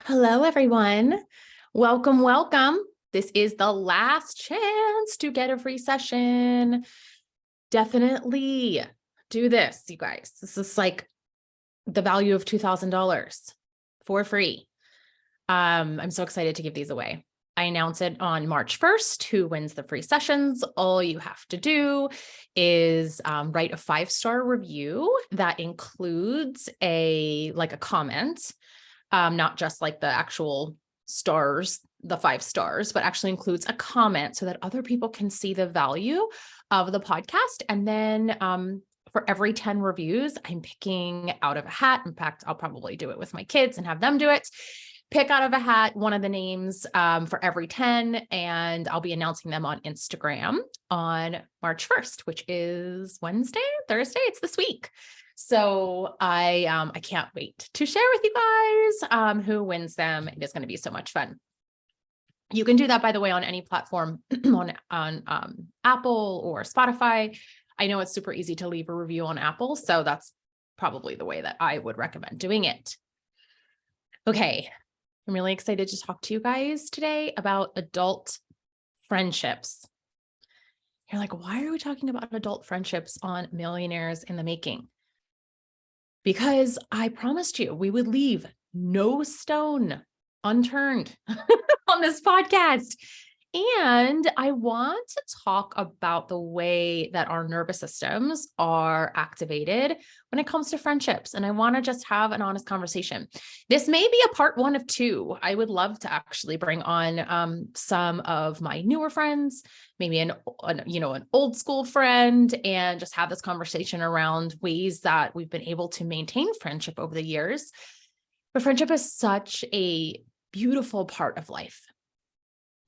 Hello, everyone. Welcome, welcome. This is the last chance to get a free session. Definitely do this, you guys. This is like the value of $2,000 for free. I'm so excited to give these away. I announce it on March 1st, who wins the free sessions. All you have to do is write a 5-star review that includes a comment. Not just like the actual stars, the 5 stars, but actually includes a comment so that other people can see the value of the podcast. And then for every 10 reviews, I'm picking out of a hat. In fact, I'll probably do it with my kids and have them do it. Pick out of a hat one of the names for every 10, and I'll be announcing them on Instagram on March 1st, which is Thursday. It's this week. So I can't wait to share with you guys who wins them. It is going to be so much fun. You can do that, by the way, on any platform on Apple or Spotify. I know it's super easy to leave a review on Apple, so that's probably the way that I would recommend doing it. Okay, I'm really excited to talk to you guys today about adult friendships. You're like, why are we talking about adult friendships on Millionaires in the Making? Because I promised you we would leave no stone unturned on this podcast. And I want to talk about the way that our nervous systems are activated when it comes to friendships. And I want to just have an honest conversation. This may be a part 1 of 2. I would love to actually bring on some of my newer friends, maybe an old school friend, and just have this conversation around ways that we've been able to maintain friendship over the years. But friendship is such a beautiful part of life.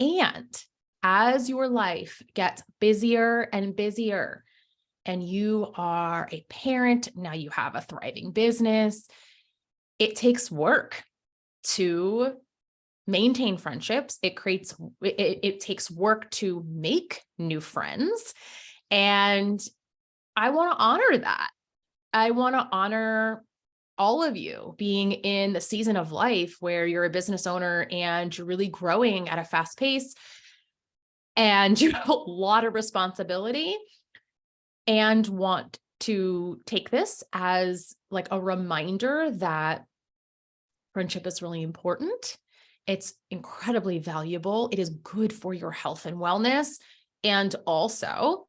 And as your life gets busier and busier, and you are a parent, now you have a thriving business, it takes work to maintain friendships. It takes work to make new friends. And I want to honor that. I want to honor all of you being in the season of life where you're a business owner and you're really growing at a fast pace and you have a lot of responsibility and want to take this as like a reminder that friendship is really important. It's incredibly valuable. It is good for your health and wellness. And also,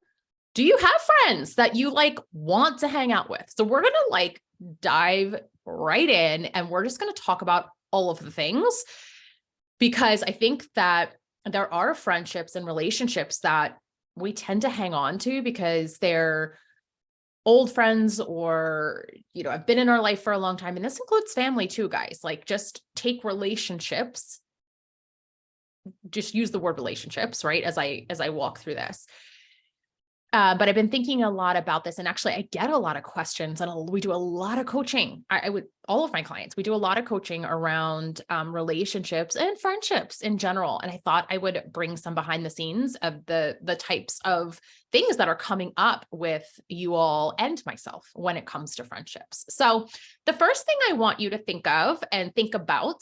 do you have friends that you want to hang out with? So we're going to dive right in, and we're just going to talk about all of the things, because I think that there are friendships and relationships that we tend to hang on to because they're old friends or, have been in our life for a long time. And this includes family too, guys. Just take relationships, just use the word relationships, right? As I walk through this. But I've been thinking a lot about this, and actually I get a lot of questions, and we do a lot of coaching. All of my clients, we do a lot of coaching around relationships and friendships in general. And I thought I would bring some behind the scenes of the types of things that are coming up with you all and myself when it comes to friendships. So the first thing I want you to think of and think about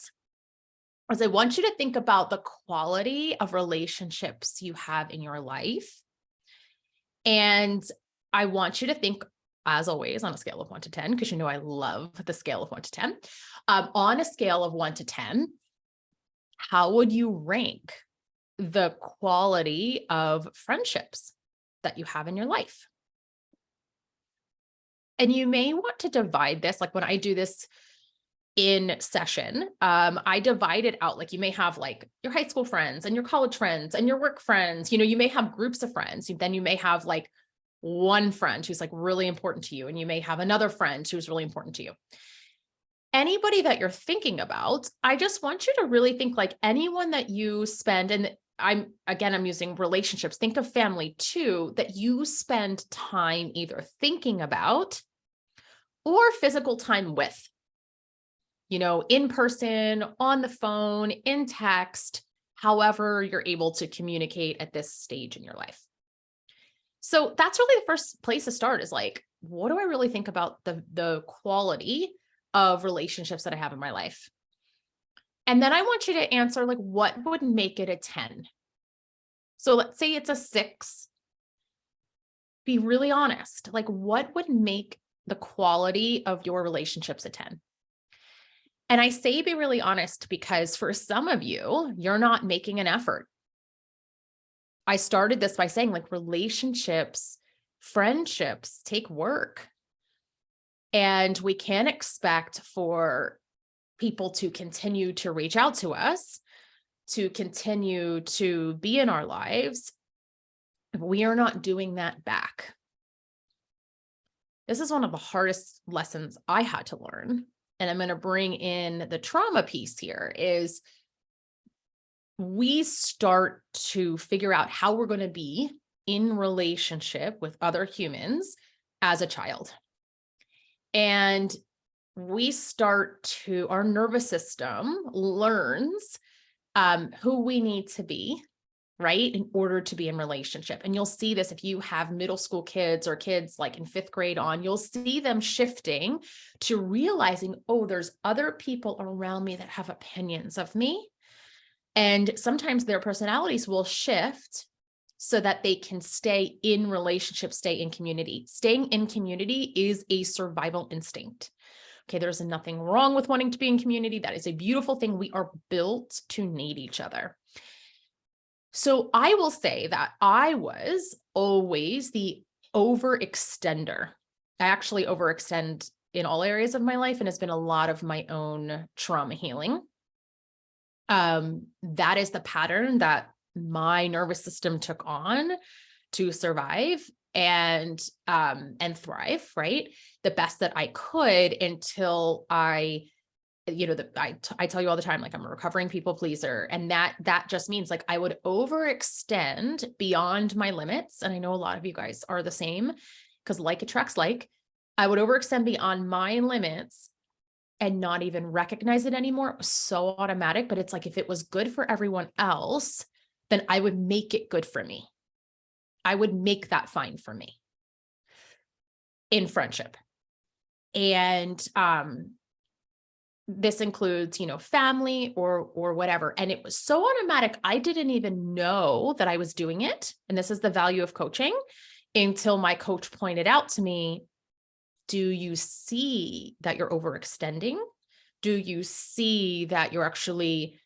is I want you to think about the quality of relationships you have in your life. And I want you to think, as always, on a scale of 1 to 10, because I love the scale of 1 to 10. On a scale of 1 to 10, how would you rank the quality of friendships that you have in your life? And you may want to divide this, when I do this in session, I divide it out. You may have your high school friends and your college friends and your work friends. You may have groups of friends. Then you may have one friend who's really important to you. And you may have another friend who's really important to you. Anybody that you're thinking about, I just want you to really think anyone that you spend, and I'm using relationships. Think of family too, that you spend time either thinking about or physical time with. In person, on the phone, in text, however you're able to communicate at this stage in your life. So that's really the first place to start is what do I really think about the quality of relationships that I have in my life? And then I want you to answer, like, what would make it a 10? So let's say it's a 6. Be really honest. Like, what would make the quality of your relationships a 10? And I say be really honest because for some of you, you're not making an effort. I started this by saying, like, relationships, friendships take work. And we can't expect for people to continue to reach out to us, to continue to be in our lives, if we are not doing that back. This is one of the hardest lessons I had to learn. And I'm going to bring in the trauma piece here is we start to figure out how we're going to be in relationship with other humans as a child. And we start to, our nervous system learns who we need to be, right, in order to be in relationship. And you'll see this if you have middle school kids or kids like in 5th grade on, you'll see them shifting to realizing, oh, there's other people around me that have opinions of me. And sometimes their personalities will shift so that they can stay in relationship, stay in community. Staying in community is a survival instinct. Okay, there's nothing wrong with wanting to be in community. That is a beautiful thing. We are built to need each other. So I will say that I was always the overextender. I actually overextend in all areas of my life, and it's been a lot of my own trauma healing. That is the pattern that my nervous system took on to survive and thrive, right? The best that I could until I tell you all the time, like I'm a recovering people pleaser. And that just means like I would overextend beyond my limits. And I know a lot of you guys are the same because like attracts like. I would overextend beyond my limits and not even recognize it anymore. It was so automatic, but it's like, if it was good for everyone else, then I would make it good for me. I would make that fine for me in friendship. And, this includes, family or whatever. And it was so automatic. I didn't even know that I was doing it. And this is the value of coaching until my coach pointed out to me, do you see that you're overextending? Do you see that you're actually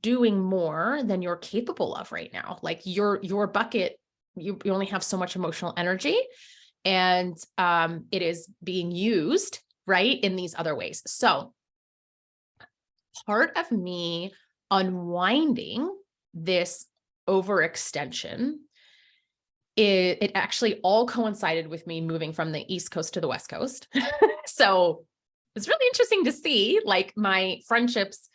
doing more than you're capable of right now? Like your bucket, you only have so much emotional energy and it is being used, right, in these other ways. So part of me unwinding this overextension, it actually all coincided with me moving from the East Coast to the West Coast. So it's really interesting to see like my friendships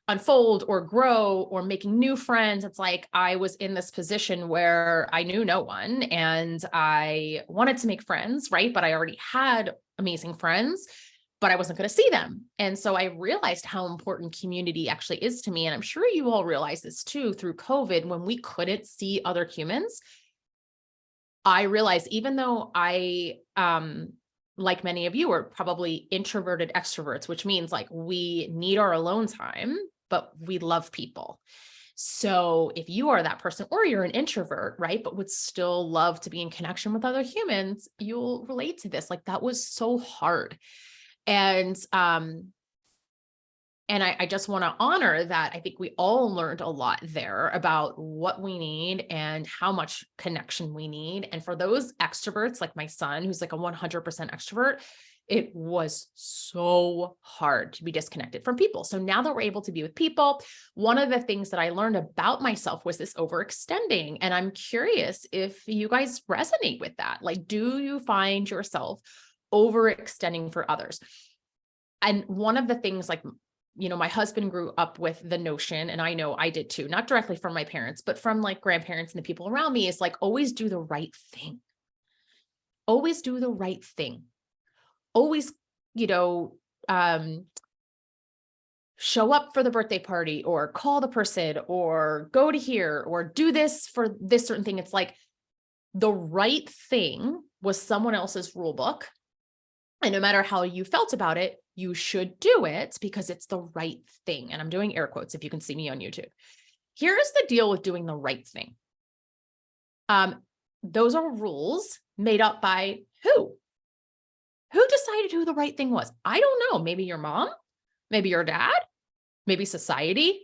unfold or grow or making new friends. It's like I was in this position where I knew no one and I wanted to make friends, right? But I already had amazing friends, but I wasn't going to see them. And so I realized how important community actually is to me. And I'm sure you all realize this too through COVID, when we couldn't see other humans. I realized even though I, like many of you, are probably introverted extroverts, which means like we need our alone time, but we love people. So if you are that person or you're an introvert, right, but would still love to be in connection with other humans, you'll relate to this. Like that was so hard. And I just want to honor that. I think we all learned a lot there about what we need and how much connection we need. And for those extroverts, like my son, who's like a 100% extrovert, it was so hard to be disconnected from people. So now that we're able to be with people, one of the things that I learned about myself was this overextending. And I'm curious if you guys resonate with that. Like, do you find yourself overextending for others? And one of the things, like, my husband grew up with the notion, and I know I did too, not directly from my parents, but from like grandparents and the people around me, is like, always do the right thing. Always do the right thing. Always, show up for the birthday party or call the person or go to here or do this for this certain thing. It's like the right thing was someone else's rule book. And no matter how you felt about it, you should do it because it's the right thing. And I'm doing air quotes if you can see me on YouTube. Here's the deal with doing the right thing. Those are rules made up by who? Who decided who the right thing was? I don't know. Maybe your mom, maybe your dad, maybe society.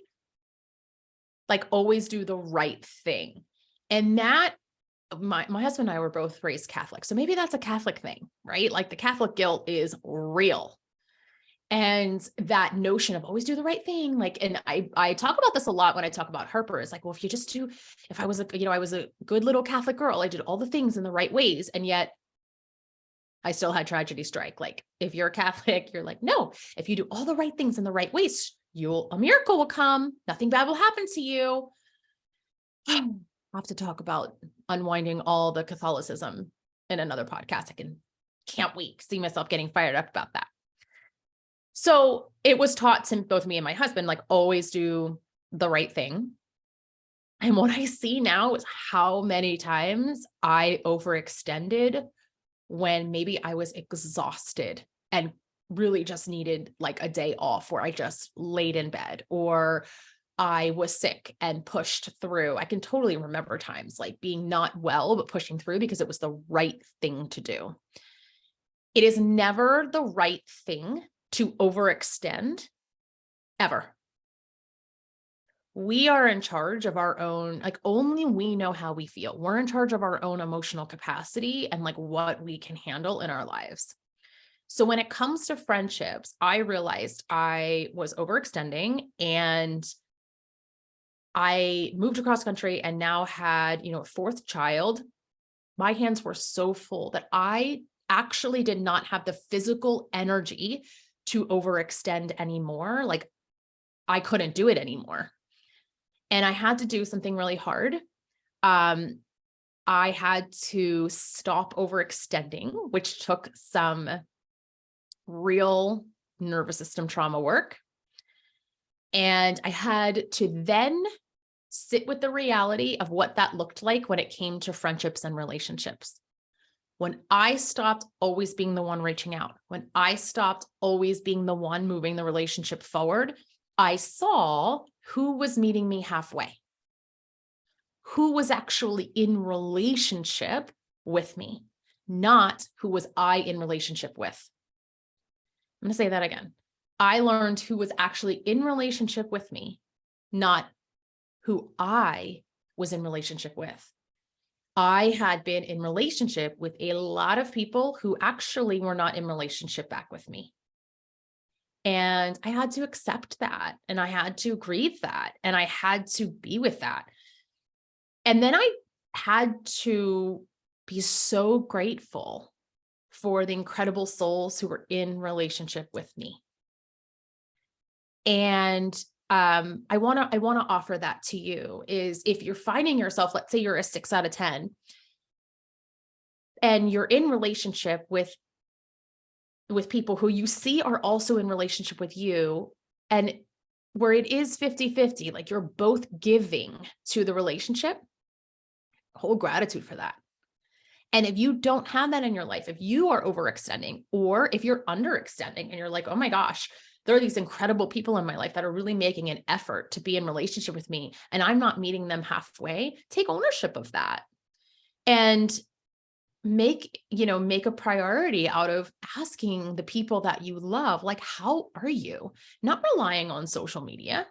Like, always do the right thing. And that, my husband and I were both raised Catholic. So maybe that's a Catholic thing, right? Like, the Catholic guilt is real. And that notion of always do the right thing. Like, and I talk about this a lot when I talk about Harper. It's like, well, if I was I was a good little Catholic girl, I did all the things in the right ways. And yet I still had tragedy strike. Like, if you're a Catholic, you're like, no, if you do all the right things in the right ways, a miracle will come. Nothing bad will happen to you. I'll have to talk about unwinding all the Catholicism in another podcast. Can't wait. See myself getting fired up about that. So it was taught to both me and my husband, like, always do the right thing. And what I see now is how many times I overextended when maybe I was exhausted and really just needed like a day off, where I just laid in bed, or I was sick and pushed through. I can totally remember times like being not well, but pushing through because it was the right thing to do. It is never the right thing to overextend, ever. We are in charge of our own, like, only we know how we feel. We're in charge of our own emotional capacity and like what we can handle in our lives. So when it comes to friendships, I realized I was overextending, and I moved across country and now had, a fourth child. My hands were so full that I actually did not have the physical energy to overextend anymore. Like, I couldn't do it anymore. And I had to do something really hard. I had to stop overextending, which took some real nervous system trauma work. And I had to then sit with the reality of what that looked like when it came to friendships and relationships. When I stopped always being the one reaching out, when I stopped always being the one moving the relationship forward, I saw who was meeting me halfway, who was actually in relationship with me, not who was I in relationship with. I'm going to say that again. I learned who was actually in relationship with me, not who I was in relationship with. I had been in relationship with a lot of people who actually were not in relationship back with me. And I had to accept that, and I had to grieve that, and I had to be with that. And then I had to be so grateful for the incredible souls who were in relationship with me. And I want to offer that to you, is if you're finding yourself, let's say you're a 6 out of 10 and you're in relationship with people who you see are also in relationship with you, and where it is 50-50, like you're both giving to the relationship, hold gratitude for that. And if you don't have that in your life, if you are overextending, or if you're underextending and you're like, oh my gosh, there are these incredible people in my life that are really making an effort to be in relationship with me, and I'm not meeting them halfway, take ownership of that and make a priority out of asking the people that you love, like, how are you? Not relying on social media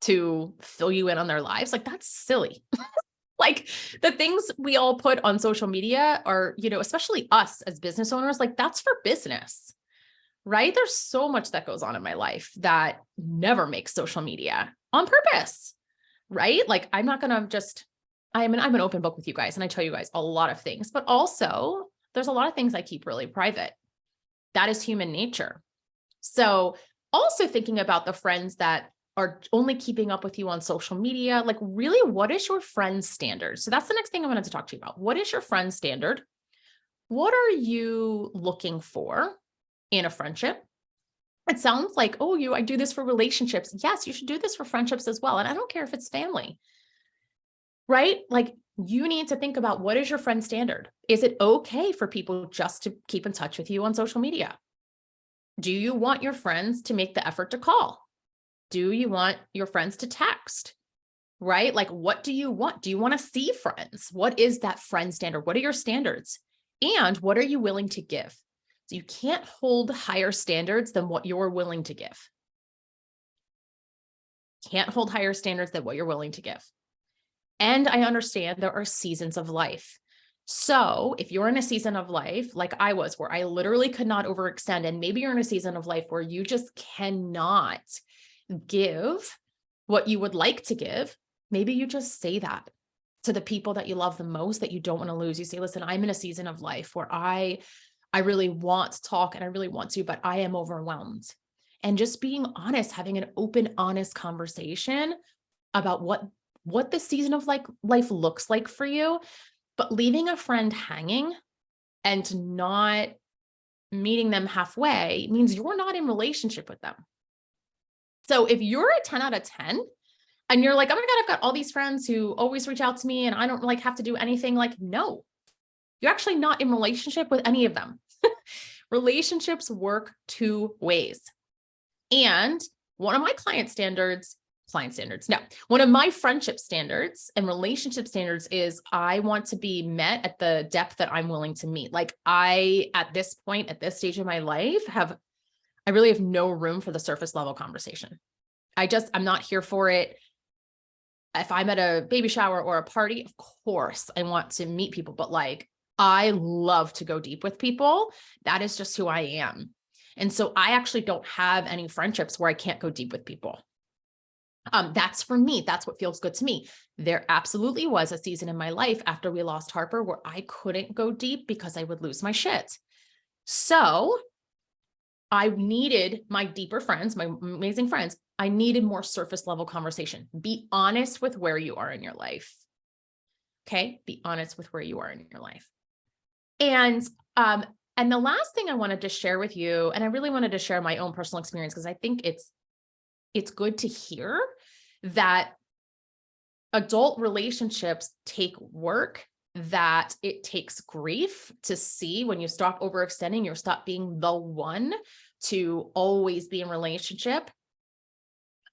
to fill you in on their lives. Like, that's silly. Like, the things we all put on social media are, especially us as business owners, like, that's for business. Right? There's so much that goes on in my life that never makes social media on purpose, right? Like, I'm not going to just, I'm an open book with you guys, and I tell you guys a lot of things, but also there's a lot of things I keep really private. That is human nature. So also thinking about the friends that are only keeping up with you on social media, like, really, what is your friend standard? So that's the next thing I wanted to talk to you about. What is your friend standard? What are you looking for in a friendship? It sounds like, oh, I do this for relationships. Yes, you should do this for friendships as well. And I don't care if it's family. right? Like you need to think about, what is your friend standard? Is it okay for people just to keep in touch with you on social media? Do you want your friends to make the effort to call? Do you want your friends to text? Right? Like, what do you want? Do you want to see friends? What is that friend standard? What are your standards? And what are you willing to give? So you can't hold higher standards than what you're willing to give. Can't hold higher standards than what you're willing to give. And I understand there are seasons of life. So if you're in a season of life like I was, where I literally could not overextend, and maybe you're in a season of life where you just cannot give what you would like to give, maybe you just say that to the people that you love the most, that you don't want to lose. You say, listen, I'm in a season of life where I really want to talk and I really want to, but I am overwhelmed. And just being honest, having an open, honest conversation about what the season of life looks like for you, but leaving a friend hanging and not meeting them halfway means you're not in relationship with them. So if you're a 10 out of 10 and you're like, oh my God, I've got all these friends who always reach out to me and I don't like have to do anything, like, no, you're actually not in relationship with any of them. Relationships work two ways. And one of my one of my friendship standards and relationship standards is I want to be met at the depth that I'm willing to meet. Like at this point, at this stage of my life, I really have no room for the surface level conversation. I'm not here for it. If I'm at a baby shower or a party, of course I want to meet people, but like, I love to go deep with people. That is just who I am. And so I actually don't have any friendships where I can't go deep with people. That's for me. That's what feels good to me. There absolutely was a season in my life after we lost Harper where I couldn't go deep because I would lose my shit. So I needed my deeper friends, my amazing friends. I needed more surface level conversation. Be honest with where you are in your life. Okay. Be honest with where you are in your life. And the last thing I wanted to share with you, and I really wanted to share my own personal experience, because I think it's good to hear that adult relationships take work, that it takes grief to see when you stop overextending, you stop being the one to always be in relationship,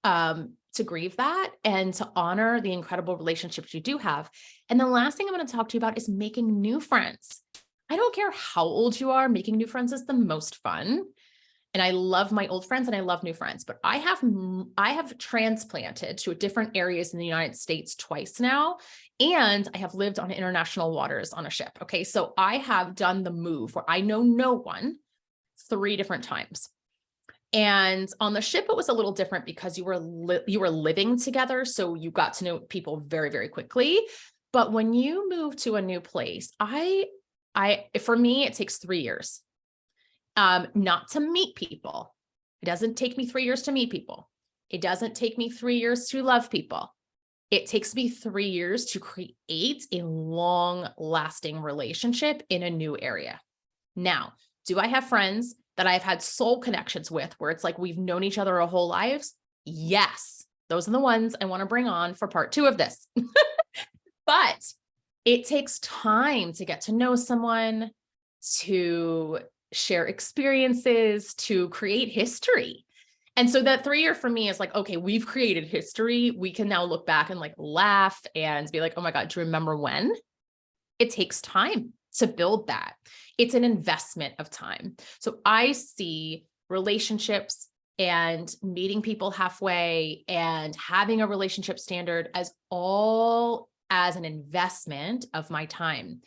to grieve that and to honor the incredible relationships you do have. And the last thing I'm going to talk to you about is making new friends. I don't care how old you are, making new friends is the most fun. And I love my old friends and I love new friends, but I have transplanted to different areas in the United States twice now. And I have lived on international waters on a ship. Okay. So I have done the move where I know no one 3 different times. And on the ship, it was a little different because you were living together. So you got to know people very, very quickly. But when you move to a new place, for me, it takes 3 years. Not to meet people. It doesn't take me 3 years to meet people. It doesn't take me 3 years to love people. It takes me 3 years to create a long-lasting relationship in a new area. Now, do I have friends that I've had soul connections with where it's like we've known each other our whole lives? Yes. Those are the ones I want to bring on for part 2 of this. But it takes time to get to know someone, to share experiences, to create history. And so that 3 year for me is like, okay, we've created history. We can now look back and like laugh and be like, oh my God, do you remember when? It takes time to build that. It's an investment of time. So I see relationships and meeting people halfway and having a relationship standard as an investment of my time.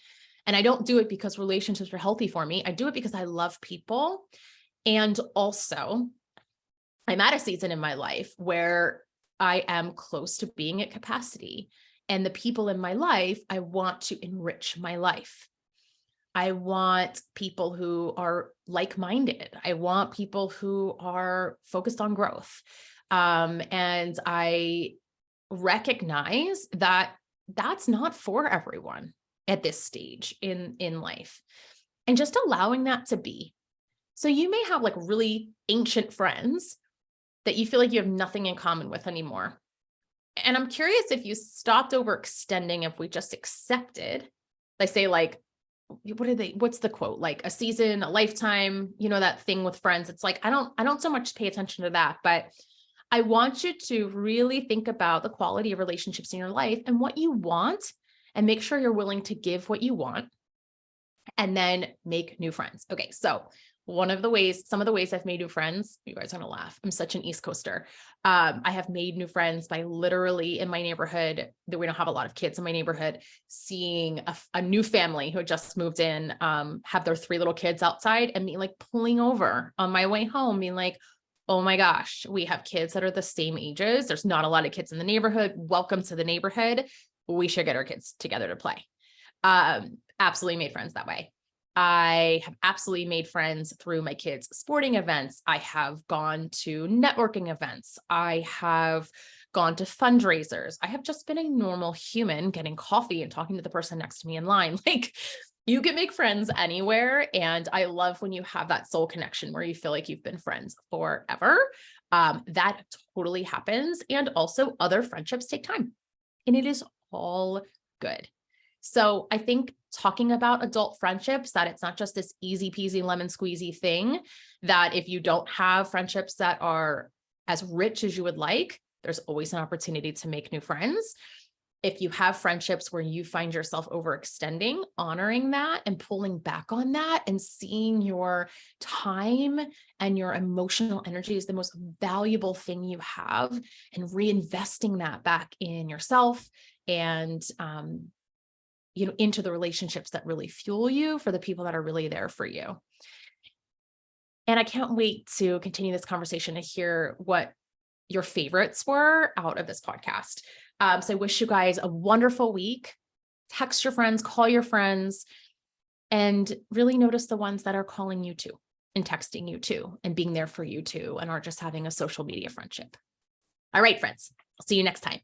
And I don't do it because relationships are healthy for me. I do it because I love people. And also, I'm at a season in my life where I am close to being at capacity. And the people in my life, I want to enrich my life. I want people who are like-minded. I want people who are focused on growth. And I recognize that that's not for everyone at this stage in life, and just allowing that to be. So you may have like really ancient friends that you feel like you have nothing in common with anymore. And I'm curious if you stopped overextending, if we just accepted, they say like, what's the quote? Like a season, a lifetime, that thing with friends. It's like, I don't so much pay attention to that, but I want you to really think about the quality of relationships in your life and what you want, and make sure you're willing to give what you want and then make new friends. Okay. So some of the ways I've made new friends, you guys are gonna laugh. I'm such an East Coaster. I have made new friends by literally in my neighborhood, that we don't have a lot of kids in my neighborhood, seeing a new family who had just moved in, have their 3 little kids outside, and me like pulling over on my way home, being like, oh my gosh, we have kids that are the same ages. There's not a lot of kids in the neighborhood. Welcome to the neighborhood. We should get our kids together to play. Absolutely made friends that way. I have absolutely made friends through my kids' sporting events. I have gone to networking events. I have gone to fundraisers. I have just been a normal human getting coffee and talking to the person next to me in line. Like, you can make friends anywhere. And I love when you have that soul connection where you feel like you've been friends forever. That totally happens. And also other friendships take time, and it is all good. So I think talking about adult friendships, that it's not just this easy peasy lemon squeezy thing, that if you don't have friendships that are as rich as you would like, there's always an opportunity to make new friends. If you have friendships where you find yourself overextending, honoring that and pulling back on that and seeing your time and your emotional energy as the most valuable thing you have, and reinvesting that back in yourself and, into the relationships that really fuel you, for the people that are really there for you. And I can't wait to continue this conversation to hear what your favorites were out of this podcast. So I wish you guys a wonderful week. Text your friends, call your friends, and really notice the ones that are calling you too, and texting you too, and being there for you too, and aren't just having a social media friendship. All right, friends, I'll see you next time.